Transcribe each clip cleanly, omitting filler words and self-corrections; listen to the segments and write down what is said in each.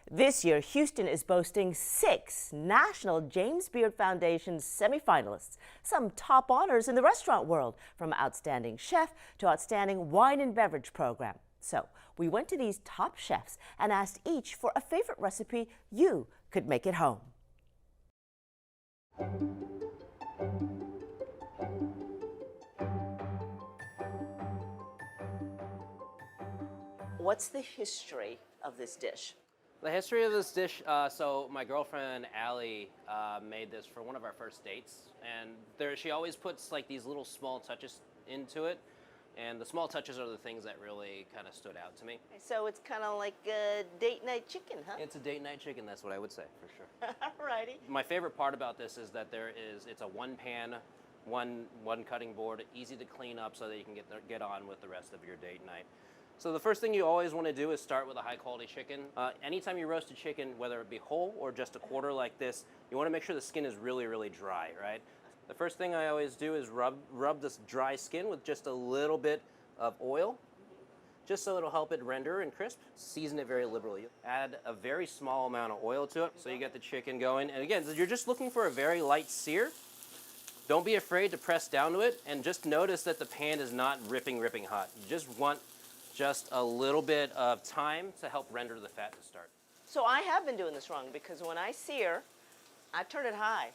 This year, Houston is boasting 6 National James Beard Foundation semifinalists, some top honors in the restaurant world, from Outstanding Chef to Outstanding Wine and Beverage Program. So we went to these top chefs and asked each for a favorite recipe you could make at home. What's the history of this dish? The history of this dish, so my girlfriend Allie made this for one of our first dates, and she always puts like these little small touches into it, and the small touches are the things that really kind of stood out to me. So it's kind of like a date night chicken, huh? It's a date night chicken, that's what I would say, for sure. Alrighty. My favorite part about this is that it's a one pan, one cutting board, easy to clean up so that you can get on with the rest of your date night. So the first thing you always want to do is start with a high quality chicken. Anytime you roast a chicken, whether it be whole or just a quarter like this, you want to make sure the skin is really, really dry, right? The first thing I always do is rub this dry skin with just a little bit of oil, just so it'll help it render and crisp. Season it very liberally. Add a very small amount of oil to it so you get the chicken going. And again, you're just looking for a very light sear. Don't be afraid to press down to it, and just notice that the pan is not ripping hot. You just want just a little bit of time to help render the fat to start. So I have been doing this wrong, because when I sear, I turn it high,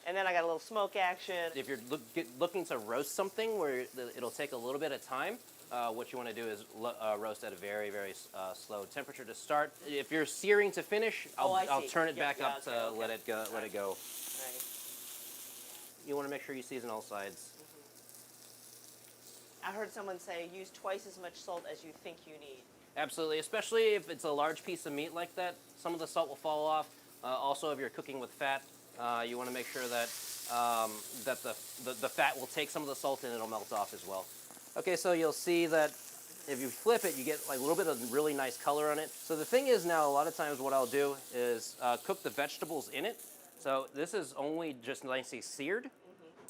and then I got a little smoke action. If you're looking to roast something where it'll take a little bit of time, what you want to do is roast at a very, very slow temperature to start. If you're searing to finish, I'll turn it back up to let it go. Right. You want to make sure you season all sides. I heard someone say use twice as much salt as you think you need. Absolutely, especially if it's a large piece of meat like that. Some of the salt will fall off. Also, if you're cooking with fat, you want to make sure that the fat will take some of the salt and it'll melt off as well. Okay, so you'll see that if you flip it, you get like a little bit of really nice color on it. So the thing is now, a lot of times what I'll do is cook the vegetables in it. So this is only just nicely seared.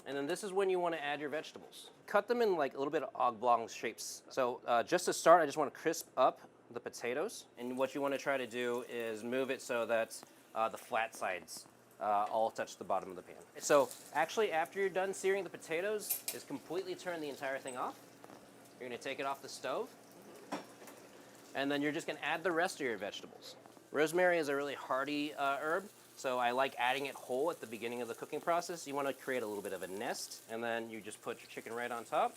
And then this is when you want to add your vegetables. Cut them in like a little bit of oblong shapes. So just to start, I just want to crisp up the potatoes. And what you want to try to do is move it so that the flat sides all touch the bottom of the pan. So actually, after you're done searing the potatoes, is completely turn the entire thing off. You're going to take it off the stove. And then you're just going to add the rest of your vegetables. Rosemary is a really hearty herb. So I like adding it whole at the beginning of the cooking process. You want to create a little bit of a nest, and then you just put your chicken right on top.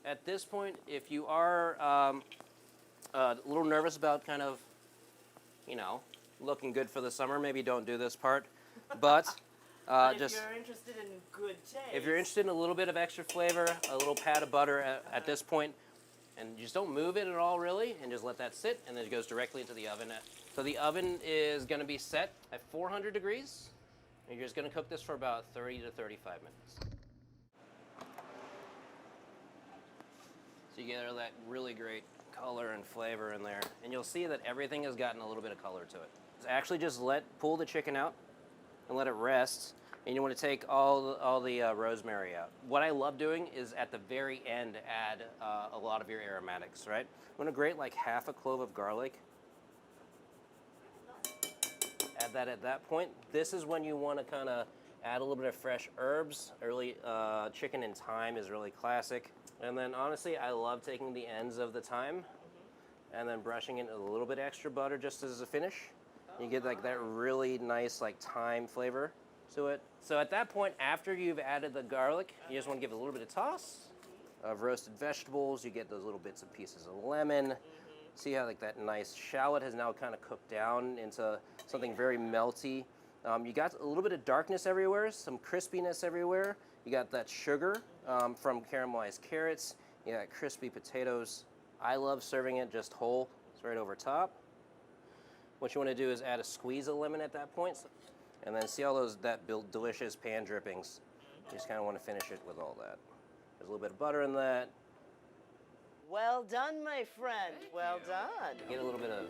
At this point, if you are a little nervous about kind of, looking good for the summer, maybe don't do this part. But if you're interested in good taste. If you're interested in a little bit of extra flavor, a little pat of butter at this point, and you just don't move it at all really, and just let that sit, and then it goes directly into the oven. So the oven is going to be set at 400 degrees, and you're just going to cook this for about 30 to 35 minutes. So you get all that really great color and flavor in there, and you'll see that everything has gotten a little bit of color to it. So actually just pull the chicken out and let it rest, and you want to take all the rosemary out. What I love doing is at the very end add a lot of your aromatics, right? I'm going to grate like half a clove of garlic. Add that at that point. This is when you want to kind of add a little bit of fresh herbs. Early chicken and thyme is really classic. And then honestly, I love taking the ends of the thyme and then brushing it with a little bit extra butter just as a finish. You get like that really nice like thyme flavor to it. So at that point, after you've added the garlic, you just want to give it a little bit of toss of roasted vegetables. You get those little bits and pieces of lemon. See how like that nice shallot has now kind of cooked down into something very melty. You got a little bit of darkness everywhere, some crispiness everywhere. You got that sugar from caramelized carrots. You got crispy potatoes. I love serving it just whole. It's right over top. What you want to do is add a squeeze of lemon at that point. And then see all that delicious pan drippings. You just kind of want to finish it with all that. There's a little bit of butter in that. Well done, my friend. Well done. You get a little bit of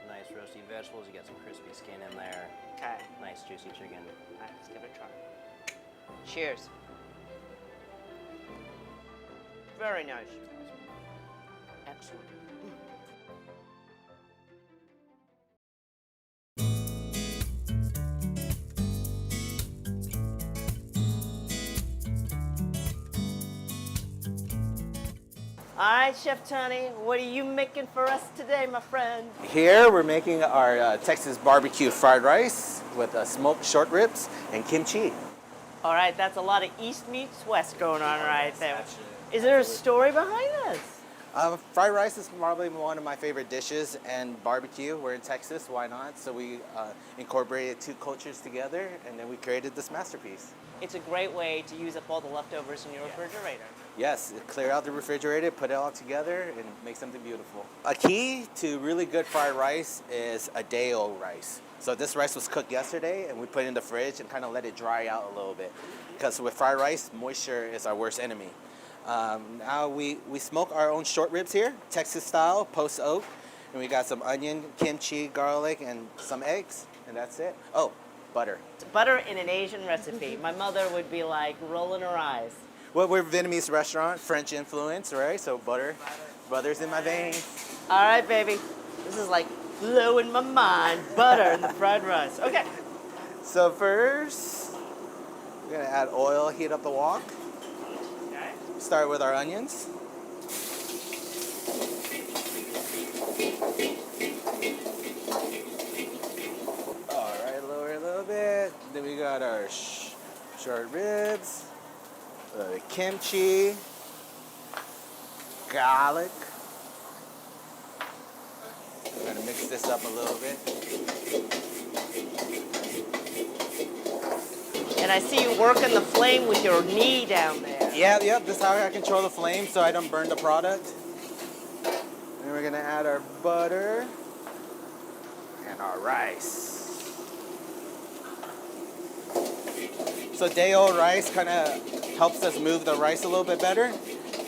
nice roasty vegetables. You got some crispy skin in there. Okay. Nice juicy chicken. All right, let's give it a try. Cheers. Very nice. Excellent. All right, Chef Tony, what are you making for us today, my friend? Here we're making our Texas barbecue fried rice with smoked short ribs and kimchi. All right, that's a lot of East meets West going on right there. Is there a story behind this? Fried rice is probably one of my favorite dishes, and barbecue, we're in Texas, why not? So we incorporated two cultures together, and then we created this masterpiece. It's a great way to use up all the leftovers in your refrigerator. Yes, clear out the refrigerator, put it all together, and make something beautiful. A key to really good fried rice is a day-old rice. So this rice was cooked yesterday, and we put it in the fridge and kind of let it dry out a little bit. Because with fried rice, moisture is our worst enemy. Now we smoke our own short ribs here, Texas style, post oak. And we got some onion, kimchi, garlic, and some eggs, and that's it. Oh, butter. Butter in an Asian recipe. My mother would be like rolling her eyes. Well, we're a Vietnamese restaurant, French influence, right? So butter's in my veins. All right, baby. This is like blowing my mind. Butter in the fried rice. Okay. So first, we're gonna add oil, heat up the wok. Okay. Start with our onions. All right, lower a little bit. Then we got our short ribs, kimchi, garlic. We're gonna mix this up a little bit. And I see you working the flame with your knee down there. Yeah, this is how I control the flame so I don't burn the product. And we're gonna add our butter and our rice. So day-old rice kind of helps us move the rice a little bit better,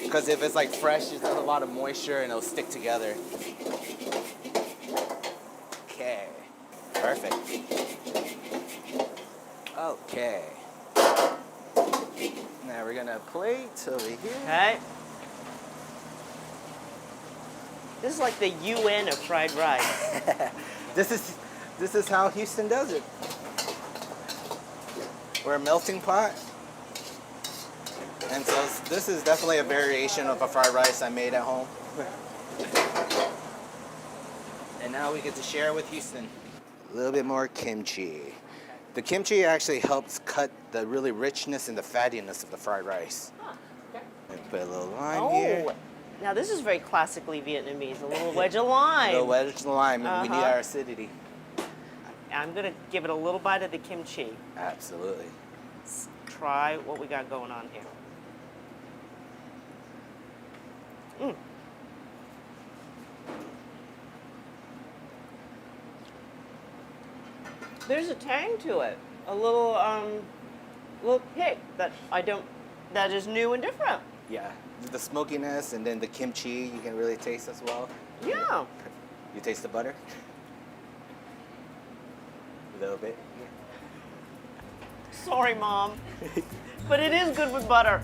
because if it's like fresh, it has a lot of moisture and it'll stick together. Okay, perfect. Okay. Now we're gonna plate over here. Okay. This is like the UN of fried rice. This is how Houston does it. We're a melting pot. And so this is definitely a variation of a fried rice I made at home. And now we get to share with Houston. A little bit more kimchi. The kimchi actually helps cut the really richness and the fattiness of the fried rice. Huh, okay. And put a little lime here. Now this is very classically Vietnamese. A little wedge of lime. A little wedge of lime. We need our acidity. I'm gonna give it a little bite of the kimchi. Absolutely. Let's try what we got going on here. There's a tang to it. A little kick that is new and different. Yeah. The smokiness and then the kimchi you can really taste as well. Yeah. You taste the butter? A little bit. Sorry, Mom. But it is good with butter.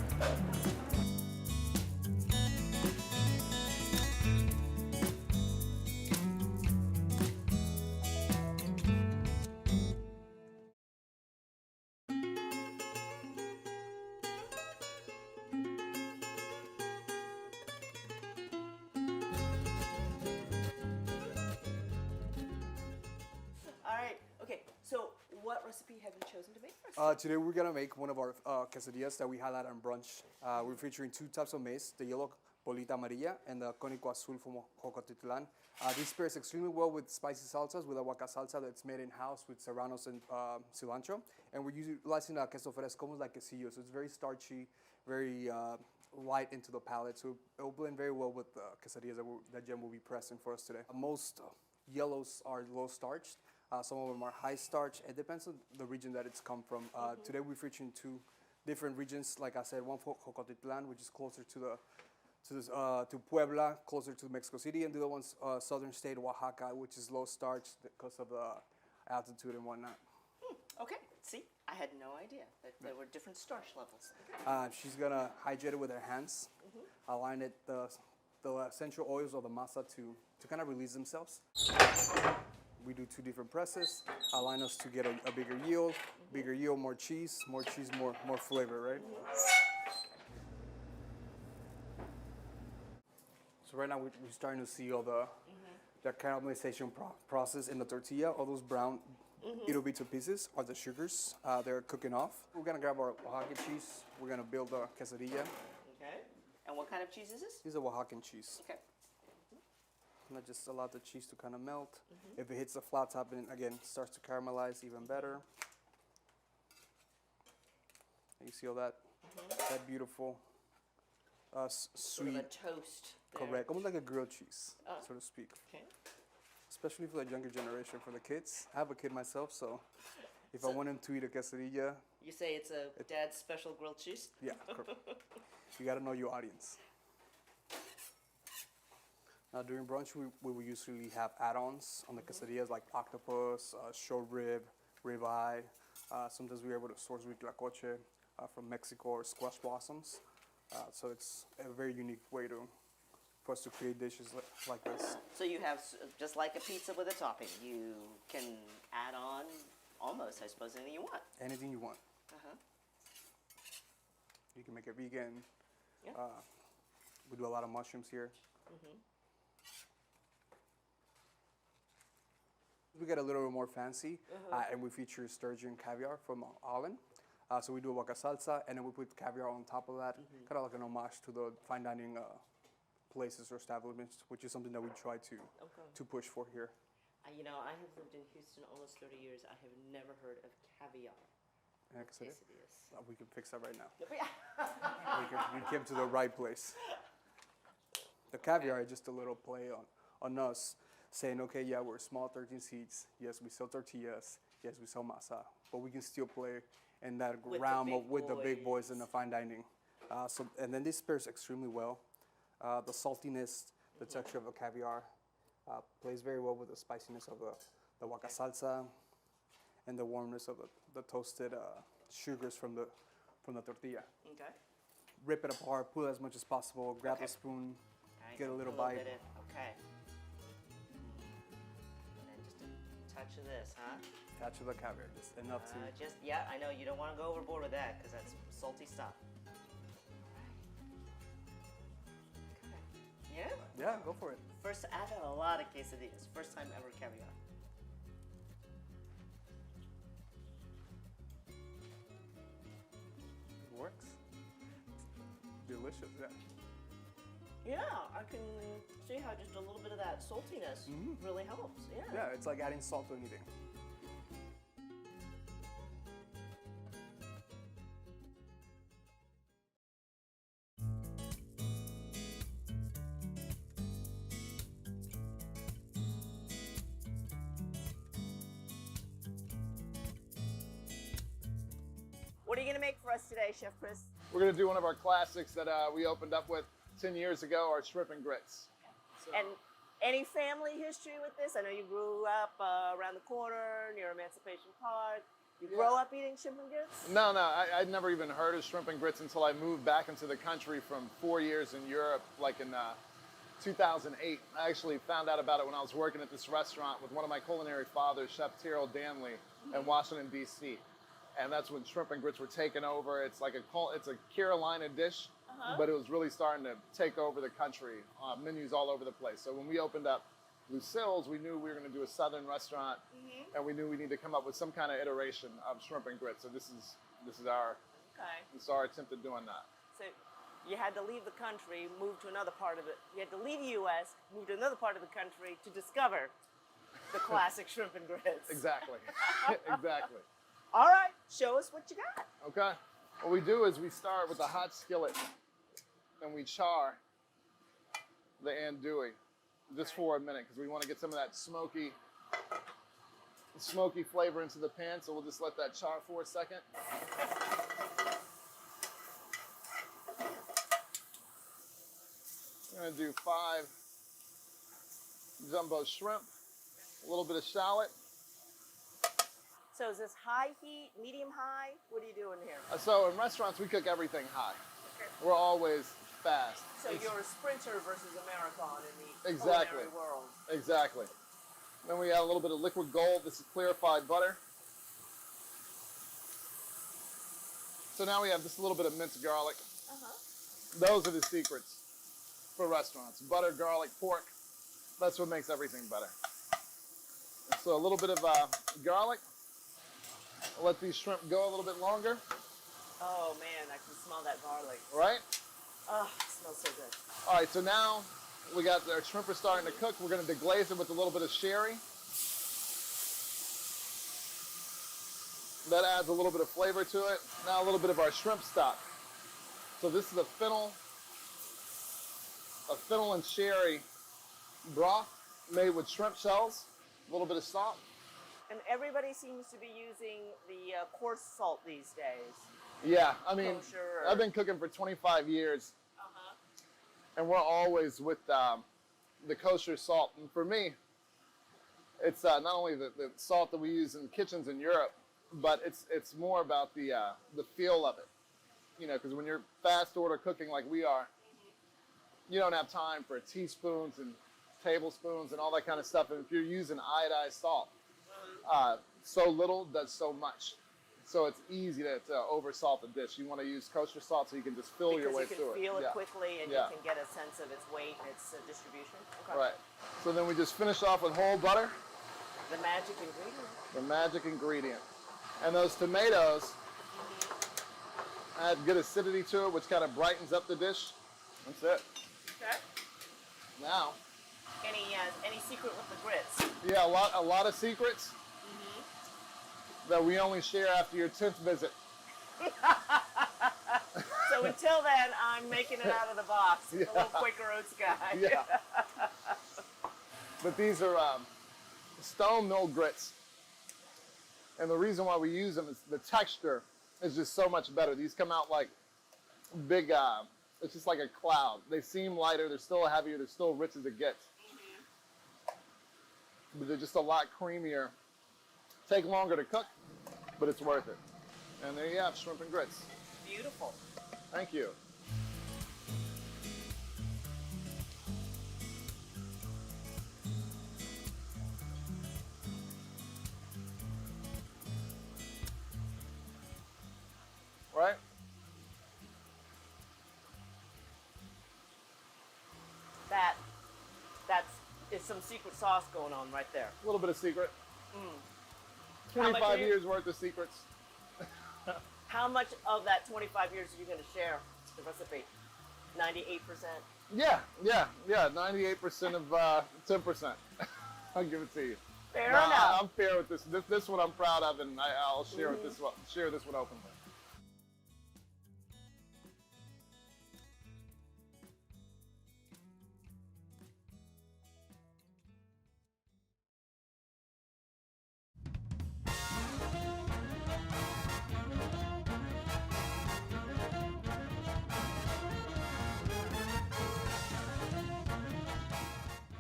So what recipe have you chosen to make for us? Today we're gonna make one of our quesadillas that we highlight on brunch. We're featuring two types of maize, the yellow bolita amarilla and the cónico azul from Jocotitlan. This pairs extremely well with spicy salsas, with a huaca salsa that's made in-house with serranos and cilantro. And we're utilizing queso fresco, almost like quesillo, so it's very starchy, very light into the palate. So it'll blend very well with the quesadillas that Jen will be pressing for us today. Most yellows are low starched. Some of them are high starch. It depends on the region that it's come from. Today we're featuring two different regions. Like I said, one for Jocotitlan, which is closer to Puebla, closer to Mexico City, and the other one's southern state, Oaxaca, which is low starch because of the altitude and whatnot. Okay, see, I had no idea that there were different starch levels. She's gonna hydrate it with her hands, align it the essential oils of the masa to kind of release themselves. We do two different presses, align us to get a bigger yield, more cheese, more flavor, right? So right now we're starting to see all the caramelization process in the tortilla. All those brown ittle bits of pieces are the sugars. They're cooking off. We're gonna grab our Oaxacan cheese. We're gonna build a quesadilla. Okay. And what kind of cheese is this? This is a Oaxacan cheese. Okay. And I just allow the cheese to kind of melt. If it hits the flat top, and again starts to caramelize even better. You see all that? That beautiful, Sort sweet. of a toast there. Correct, almost like a grilled cheese, so to speak. Okay. Especially for the younger generation, for the kids. I have a kid myself, so if I want him to eat a quesadilla, You say it's a dad's special grilled cheese? yeah, correct. You gotta know your audience. Now during brunch, we will usually have add-ons on the quesadillas like octopus, short rib, ribeye. Sometimes we're able to source huitlacoche from Mexico or squash blossoms. So it's a very unique way for us to create dishes like this. So you have, just like a pizza with a topping, you can add on almost, I suppose, anything you want. Anything you want. Uh-huh. You can make it vegan. Yeah. We do a lot of mushrooms here. We get a little bit more fancy, and we feature sturgeon caviar from Holland. So we do a waka salsa, and then we put caviar on top of that, kind of like an homage to the fine dining places or establishments, which is something that we try to push for here. You know, I have lived in Houston almost 30 years. I have never heard of caviar. And like I said, Quesadillas. we can fix that right now. Yeah. You came to the right place. The caviar is just a little play on us, saying, okay, yeah, we're small 13 seats. Yes, we sell tortillas. Yes, we sell masa. But we can still play in that realm with the big boys in the fine dining. And then this pairs extremely well. The saltiness, the texture of the caviar plays very well with the spiciness of the waka salsa and the warmness of the toasted sugars from the tortilla. Okay. Rip it apart, pull as much as possible, grab a spoon, get a little bite. Okay. And then just a touch of this, huh? Touch of the caviar, just enough to. Yeah, I know you don't want to go overboard with that because that's salty stuff. Okay. Yeah? Yeah, go for it. I've had a lot of quesadillas. First time ever caviar. It works. Delicious, yeah. Yeah, I can see how just a little bit of that saltiness really helps. Yeah. Yeah, it's like adding salt to anything. What are you going to make for us today, Chef Chris? We're going to do one of our classics that we opened up with 10 years ago, our shrimp and grits. So, And any family history with this? I know you grew up around the corner near Emancipation Park. You grow up eating shrimp and grits? no, I'd never even heard of shrimp and grits until I moved back into the country from 4 years in Europe, like in 2008. I actually found out about it when I was working at this restaurant with one of my culinary fathers, Chef Tyrrell Danley, in Washington, D.C. And that's when shrimp and grits were taken over. It's like it's a Carolina dish, but it was really starting to take over the country, menus all over the place. So when we opened up Lucille's, we knew we were going to do a southern restaurant, and we knew we needed to come up with some kind of iteration of shrimp and grits. So this is our attempt at doing that. So you had to leave the country, move to another part of it. You had to leave the U.S., move to another part of the country to discover the classic shrimp and grits. Exactly. Exactly. All right, show us what you got. Okay. What we do is we start with a hot skillet, and we char the andouille just for a minute because we want to get some of that smoky flavor into the pan. So we'll just let that char for a second. We're going to do 5 jumbo shrimp, a little bit of shallot. So is this high heat, medium high? What are you doing here? So in restaurants, we cook everything high. Okay. We're always fast. So you're a sprinter versus a marathon in the Exactly. culinary world. Exactly. Then we add a little bit of liquid gold. This is clarified butter. So now we have just a little bit of minced garlic. Those are the secrets. for restaurants. Butter, garlic, pork. That's what makes everything better. So a little bit of garlic. I'll let these shrimp go a little bit longer. Oh man, I can smell that garlic. Right? Oh, it smells so good. All right, so now we got our shrimp are starting to cook. We're going to deglaze it with a little bit of sherry. That adds a little bit of flavor to it. Now a little bit of our shrimp stock. So this is a fennel and sherry broth made with shrimp shells, a little bit of salt. And everybody seems to be using the coarse salt these days. Yeah, I mean, Kosher or- I've been cooking for 25 years, and we're always with the kosher salt. And for me, it's not only the salt that we use in kitchens in Europe, but it's more about the feel of it. You know, because when you're fast order cooking like we are, you don't have time for teaspoons and tablespoons and all that kind of stuff. And if you're using iodized salt, so little does so much. So it's easy to over salt the dish. You want to use kosher salt so you can just fill your way through it. Because you can feel it Yeah. quickly and Yeah. you can get a sense of its weight and its distribution. Okay. Right. So then we just finish off with whole butter, The magic ingredient. the magic ingredient. And those tomatoes add good acidity to it, which kind of brightens up the dish. That's it. Okay. Now, Any secret with the grits? yeah, a lot of secrets that we only share after your 10th visit. So until then, I'm making it out of the box. A little Quaker Oats guy. Yeah. But these are stone mill grits. And the reason why we use them is the texture is just so much better. These come out like big, it's just like a cloud. They seem lighter, they're still heavier, they're still rich as it gets. But they're just a lot creamier. Take longer to cook, but it's worth it. And there you have shrimp and grits. Beautiful. Thank you. Right? That's some secret sauce going on right there. A little bit of secret. How much 25 are you- years worth of secrets. How much of that 25 years are you going to share the recipe? 98%? Yeah. 98% of 10%. I'll give it to you. Fair Nah, enough. I'm fair with this. This one I'm proud of, and I'll share with share this one openly.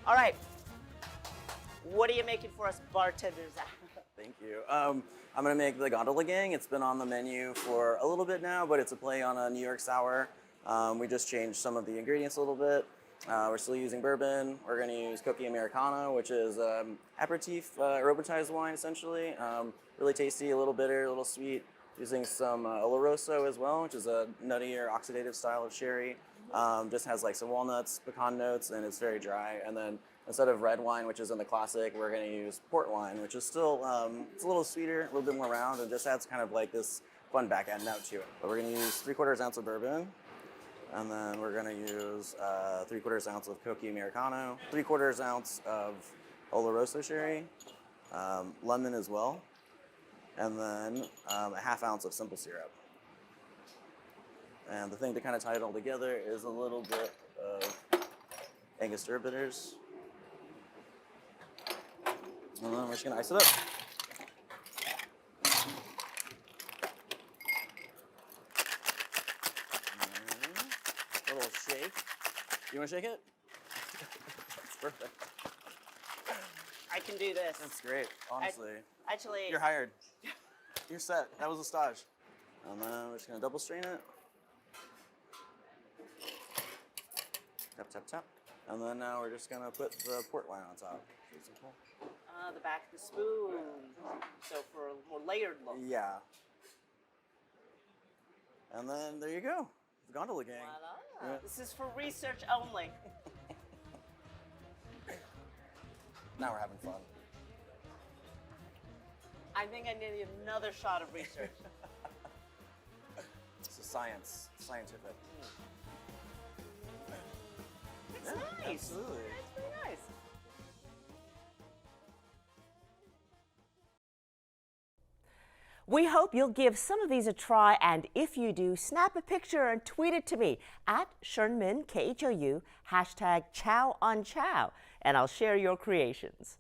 All right. What are you making for us bartenders? Thank you. I'm gonna make the gondola gang. It's been on the menu for a little bit now, but it's a play on a New York sour. We just changed some of the ingredients a little bit. We're still using bourbon. We're gonna use Cocchi Americano, which is aperitif aromatized wine essentially. Really tasty, a little bitter, a little sweet. Using some Oloroso as well, which is a nuttier oxidative style of sherry. Just has like some walnuts, pecan notes, and it's very dry. And then instead of red wine, which is in the classic, we're going to use port wine, which is still it's a little sweeter, a little bit more round, and just adds kind of like this fun back end note to it. But we're going to use 3/4 ounce of bourbon, and then we're going to use 3/4 ounce of Cocchi Americano, 3/4 ounce of Oloroso sherry, lemon as well, and then a 1/2 ounce of simple syrup. And the thing to kind of tie it all together is a little bit of Angostura bitters. And then we're just gonna ice it up. A little shake. You wanna shake it? That's perfect. I can do this. That's great, honestly. Actually, You're hired. You're set. That was a stage. And then we're just gonna double strain it. Tap, tap, tap. And then now we're just gonna put the port wine on top. Pretty simple. the back of the spoon. So for a more layered look. Yeah. And then there you go. The gondola gang. Voila. This is for research only. Now we're having fun. I think I need another shot of research. It's a scientific. It's nice. Absolutely. It's very nice. We hope you'll give some of these a try, and if you do, snap a picture and tweet it to me at Shern-Min, KHOU, #ChowOnChow, and I'll share your creations.